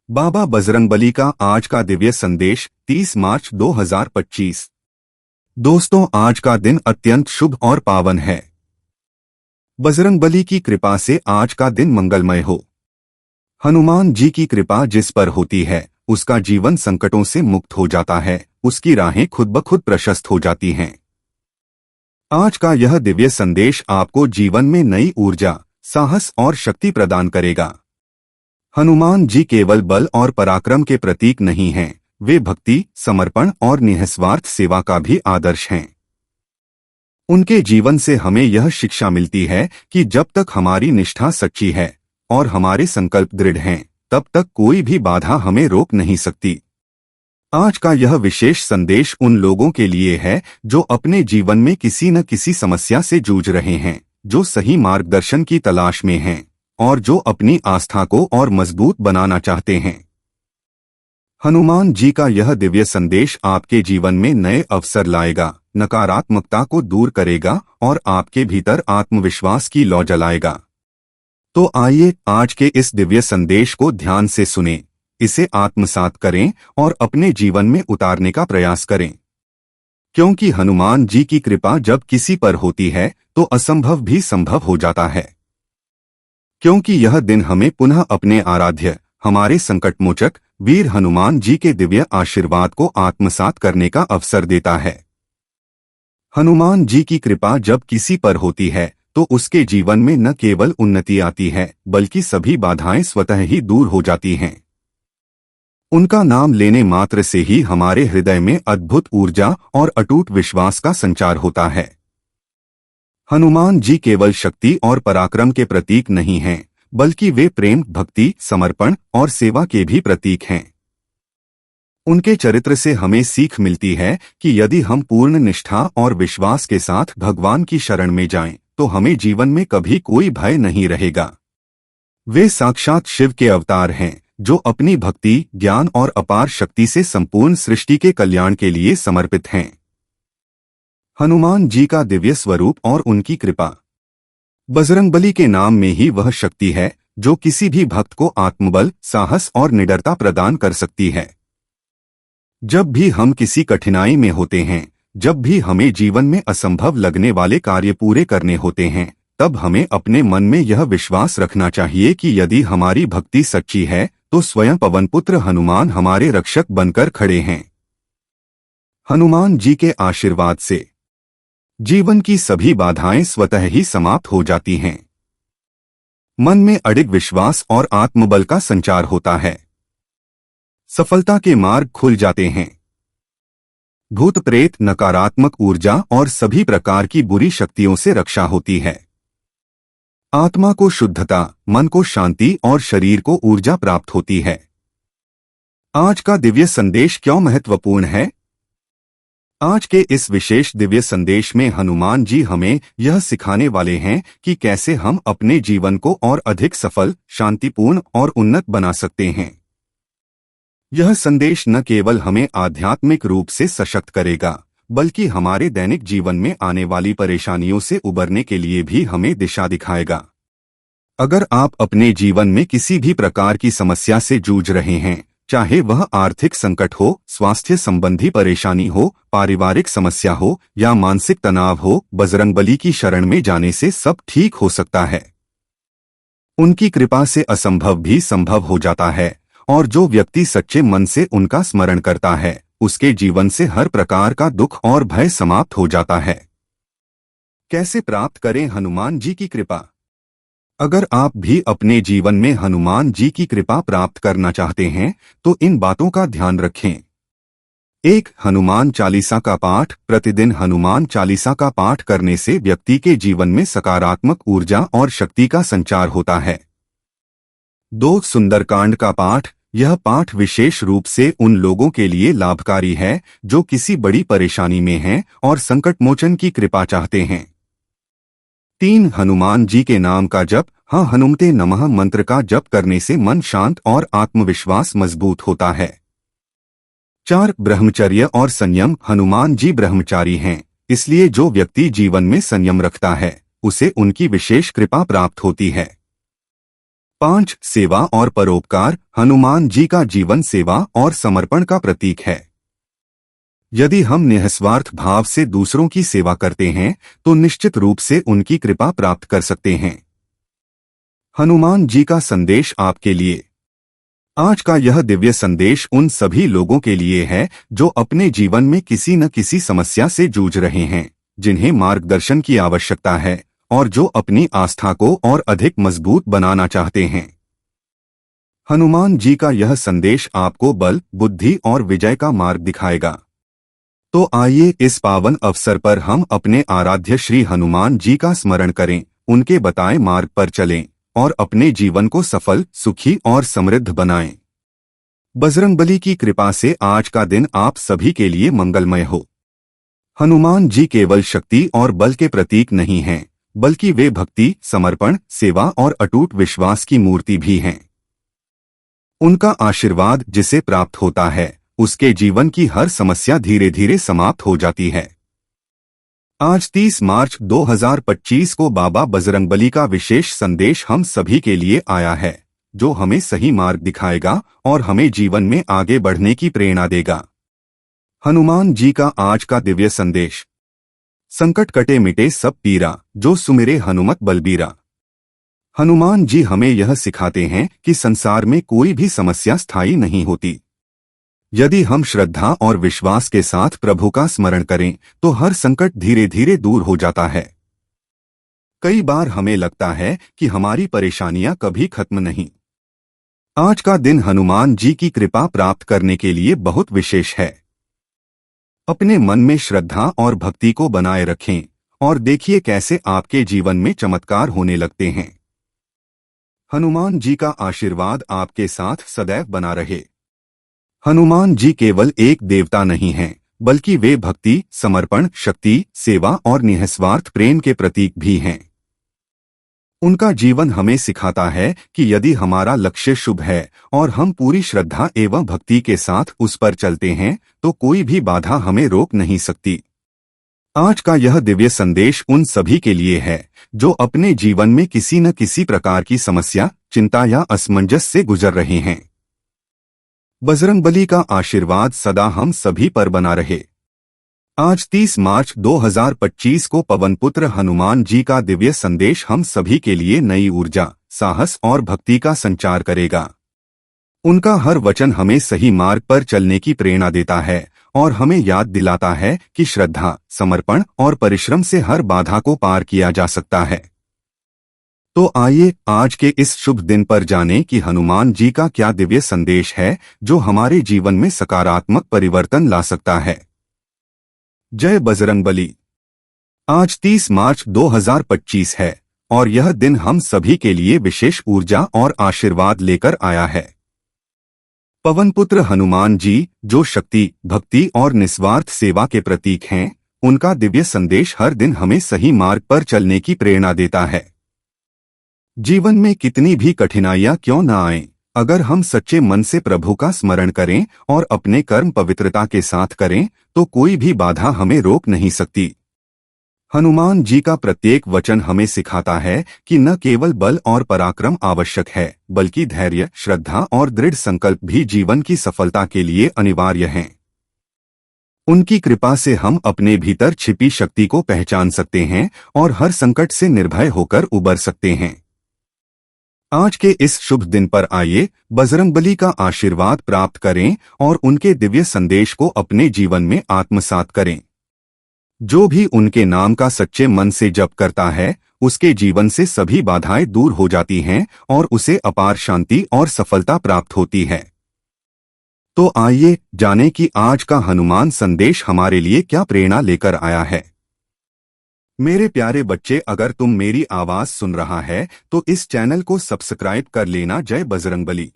बाबा बजरंगबली का आज का दिव्य संदेश 30 मार्च 2025। दोस्तों, आज का दिन अत्यंत शुभ और पावन है। बजरंगबली की कृपा से आज का दिन मंगलमय हो। हनुमान जी की कृपा जिस पर होती है उसका जीवन संकटों से मुक्त हो जाता है, उसकी राहें खुद ब खुद प्रशस्त हो जाती हैं। आज का यह दिव्य संदेश आपको जीवन में नई ऊर्जा, साहस और शक्ति प्रदान करेगा। हनुमान जी केवल बल और पराक्रम के प्रतीक नहीं हैं, वे भक्ति, समर्पण और निस्वार्थ सेवा का भी आदर्श हैं। उनके जीवन से हमें यह शिक्षा मिलती है कि जब तक हमारी निष्ठा सच्ची है और हमारे संकल्प दृढ़ हैं, तब तक कोई भी बाधा हमें रोक नहीं सकती। आज का यह विशेष संदेश उन लोगों के लिए है जो अपने जीवन में किसी न किसी समस्या से जूझ रहे हैं, जो सही मार्गदर्शन की तलाश में हैं और जो अपनी आस्था को और मजबूत बनाना चाहते हैं। हनुमान जी का यह दिव्य संदेश आपके जीवन में नए अवसर लाएगा, नकारात्मकता को दूर करेगा और आपके भीतर आत्मविश्वास की लौ जलाएगा। तो आइए आज के इस दिव्य संदेश को ध्यान से सुनें, इसे आत्मसात करें और अपने जीवन में उतारने का प्रयास करें। क्योंकि हनुमान जी की कृपा जब किसी पर होती है तो असंभव भी संभव हो जाता है। क्योंकि यह दिन हमें पुनः अपने आराध्य, हमारे संकटमोचक वीर हनुमान जी के दिव्य आशीर्वाद को आत्मसात करने का अवसर देता है। हनुमान जी की कृपा जब किसी पर होती है तो उसके जीवन में न केवल उन्नति आती है, बल्कि सभी बाधाएं स्वतः ही दूर हो जाती हैं। उनका नाम लेने मात्र से ही हमारे हृदय में अद्भुत ऊर्जा और अटूट विश्वास का संचार होता है। हनुमान जी केवल शक्ति और पराक्रम के प्रतीक नहीं हैं, बल्कि वे प्रेम, भक्ति, समर्पण और सेवा के भी प्रतीक हैं। उनके चरित्र से हमें सीख मिलती है कि यदि हम पूर्ण निष्ठा और विश्वास के साथ भगवान की शरण में जाएं, तो हमें जीवन में कभी कोई भय नहीं रहेगा। वे साक्षात शिव के अवतार हैं, जो अपनी भक्ति, ज्ञान और अपार शक्ति से संपूर्ण सृष्टि के कल्याण के लिए समर्पित हैं। हनुमान जी का दिव्य स्वरूप और उनकी कृपा। बजरंगबली के नाम में ही वह शक्ति है जो किसी भी भक्त को आत्मबल, साहस और निडरता प्रदान कर सकती है। जब भी हम किसी कठिनाई में होते हैं, जब भी हमें जीवन में असंभव लगने वाले कार्य पूरे करने होते हैं, तब हमें अपने मन में यह विश्वास रखना चाहिए कि यदि हमारी भक्ति सच्ची है तो स्वयं पवनपुत्र हनुमान हमारे रक्षक बनकर खड़े हैं। हनुमान जी के आशीर्वाद से जीवन की सभी बाधाएं स्वतः ही समाप्त हो जाती हैं। मन में अडिग विश्वास और आत्मबल का संचार होता है। सफलता के मार्ग खुल जाते हैं। भूत प्रेत, नकारात्मक ऊर्जा और सभी प्रकार की बुरी शक्तियों से रक्षा होती है। आत्मा को शुद्धता, मन को शांति और शरीर को ऊर्जा प्राप्त होती है। आज का दिव्य संदेश क्यों महत्वपूर्ण है? आज के इस विशेष दिव्य संदेश में हनुमान जी हमें यह सिखाने वाले हैं कि कैसे हम अपने जीवन को और अधिक सफल, शांतिपूर्ण और उन्नत बना सकते हैं। यह संदेश न केवल हमें आध्यात्मिक रूप से सशक्त करेगा, बल्कि हमारे दैनिक जीवन में आने वाली परेशानियों से उबरने के लिए भी हमें दिशा दिखाएगा। अगर आप अपने जीवन में किसी भी प्रकार की समस्या से जूझ रहे हैं, चाहे वह आर्थिक संकट हो, स्वास्थ्य संबंधी परेशानी हो, पारिवारिक समस्या हो या मानसिक तनाव हो, बजरंगबली की शरण में जाने से सब ठीक हो सकता है। उनकी कृपा से असंभव भी संभव हो जाता है और जो व्यक्ति सच्चे मन से उनका स्मरण करता है, उसके जीवन से हर प्रकार का दुख और भय समाप्त हो जाता है। कैसे प्राप्त करें हनुमान जी की कृपा? अगर आप भी अपने जीवन में हनुमान जी की कृपा प्राप्त करना चाहते हैं तो इन बातों का ध्यान रखें। 1. हनुमान चालीसा का पाठ। प्रतिदिन हनुमान चालीसा का पाठ करने से व्यक्ति के जीवन में सकारात्मक ऊर्जा और शक्ति का संचार होता है। 2. सुंदरकांड का पाठ। यह पाठ विशेष रूप से उन लोगों के लिए लाभकारी है जो किसी बड़ी परेशानी में हैं और संकट मोचन की कृपा चाहते हैं। 3. हनुमान जी के नाम का जप। हाँ, हनुमते नमः मंत्र का जप करने से मन शांत और आत्मविश्वास मजबूत होता है। 4. ब्रह्मचर्य और संयम। हनुमान जी ब्रह्मचारी हैं, इसलिए जो व्यक्ति जीवन में संयम रखता है उसे उनकी विशेष कृपा प्राप्त होती है। 5. सेवा और परोपकार। हनुमान जी का जीवन सेवा और समर्पण का प्रतीक है। यदि हम निस्वार्थ भाव से दूसरों की सेवा करते हैं तो निश्चित रूप से उनकी कृपा प्राप्त कर सकते हैं। हनुमान जी का संदेश आपके लिए। आज का यह दिव्य संदेश उन सभी लोगों के लिए है जो अपने जीवन में किसी न किसी समस्या से जूझ रहे हैं, जिन्हें मार्गदर्शन की आवश्यकता है और जो अपनी आस्था को और अधिक मजबूत बनाना चाहते हैं। हनुमान जी का यह संदेश आपको बल, बुद्धि और विजय का मार्ग दिखाएगा। तो आइए इस पावन अवसर पर हम अपने आराध्य श्री हनुमान जी का स्मरण करें, उनके बताए मार्ग पर चलें और अपने जीवन को सफल, सुखी और समृद्ध बनाएं। बजरंगबली की कृपा से आज का दिन आप सभी के लिए मंगलमय हो। हनुमान जी केवल शक्ति और बल के प्रतीक नहीं हैं, बल्कि वे भक्ति, समर्पण, सेवा और अटूट विश्वास की मूर्ति भी हैं। उनका आशीर्वाद जिसे प्राप्त होता है, उसके जीवन की हर समस्या धीरे धीरे समाप्त हो जाती है। आज 30 मार्च 2025 को बाबा बजरंगबली का विशेष संदेश हम सभी के लिए आया है, जो हमें सही मार्ग दिखाएगा और हमें जीवन में आगे बढ़ने की प्रेरणा देगा। हनुमान जी का आज का दिव्य संदेश। संकट कटे मिटे सब पीरा, जो सुमिरे हनुमत बलबीरा। हनुमान जी हमें यह सिखाते हैं कि संसार में कोई भी समस्या स्थायी नहीं होती। यदि हम श्रद्धा और विश्वास के साथ प्रभु का स्मरण करें तो हर संकट धीरे धीरे दूर हो जाता है। कई बार हमें लगता है कि हमारी परेशानियां कभी खत्म नहीं। आज का दिन हनुमान जी की कृपा प्राप्त करने के लिए बहुत विशेष है। अपने मन में श्रद्धा और भक्ति को बनाए रखें और देखिए कैसे आपके जीवन में चमत्कार होने लगते हैं। हनुमान जी का आशीर्वाद आपके साथ सदैव बना रहे। हनुमान जी केवल एक देवता नहीं हैं, बल्कि वे भक्ति, समर्पण, शक्ति, सेवा और निस्वार्थ प्रेम के प्रतीक भी हैं। उनका जीवन हमें सिखाता है कि यदि हमारा लक्ष्य शुभ है और हम पूरी श्रद्धा एवं भक्ति के साथ उस पर चलते हैं तो कोई भी बाधा हमें रोक नहीं सकती। आज का यह दिव्य संदेश उन सभी के लिए है जो अपने जीवन में किसी न किसी प्रकार की समस्या, चिंता या असमंजस से गुजर रहे हैं। बजरंगबली का आशीर्वाद सदा हम सभी पर बना रहे। आज 30 मार्च 2025 को पवनपुत्र हनुमान जी का दिव्य संदेश हम सभी के लिए नई ऊर्जा, साहस और भक्ति का संचार करेगा। उनका हर वचन हमें सही मार्ग पर चलने की प्रेरणा देता है और हमें याद दिलाता है कि श्रद्धा, समर्पण और परिश्रम से हर बाधा को पार किया जा सकता है। तो आइए आज के इस शुभ दिन पर जानें कि हनुमान जी का क्या दिव्य संदेश है जो हमारे जीवन में सकारात्मक परिवर्तन ला सकता है। जय बजरंगबली। आज 30 मार्च 2025 है और यह दिन हम सभी के लिए विशेष ऊर्जा और आशीर्वाद लेकर आया है। पवनपुत्र हनुमान जी, जो शक्ति, भक्ति और निस्वार्थ सेवा के प्रतीक हैं, उनका दिव्य संदेश हर दिन हमें सही मार्ग पर चलने की प्रेरणा देता है। जीवन में कितनी भी कठिनाइयां क्यों न आएं, अगर हम सच्चे मन से प्रभु का स्मरण करें और अपने कर्म पवित्रता के साथ करें तो कोई भी बाधा हमें रोक नहीं सकती। हनुमान जी का प्रत्येक वचन हमें सिखाता है कि न केवल बल और पराक्रम आवश्यक है, बल्कि धैर्य, श्रद्धा और दृढ़ संकल्प भी जीवन की सफलता के लिए अनिवार्य हैं। उनकी कृपा से हम अपने भीतर छिपी शक्ति को पहचान सकते हैं और हर संकट से निर्भय होकर उबर सकते हैं। आज के इस शुभ दिन पर आइए बजरंगबली का आशीर्वाद प्राप्त करें और उनके दिव्य संदेश को अपने जीवन में आत्मसात करें। जो भी उनके नाम का सच्चे मन से जप करता है, उसके जीवन से सभी बाधाएं दूर हो जाती हैं और उसे अपार शांति और सफलता प्राप्त होती है। तो आइए जानें कि आज का हनुमान संदेश हमारे लिए क्या प्रेरणा लेकर आया है। मेरे प्यारे बच्चे, अगर तुम मेरी आवाज सुन रहा है तो इस चैनल को सब्सक्राइब कर लेना। जय बजरंगबली।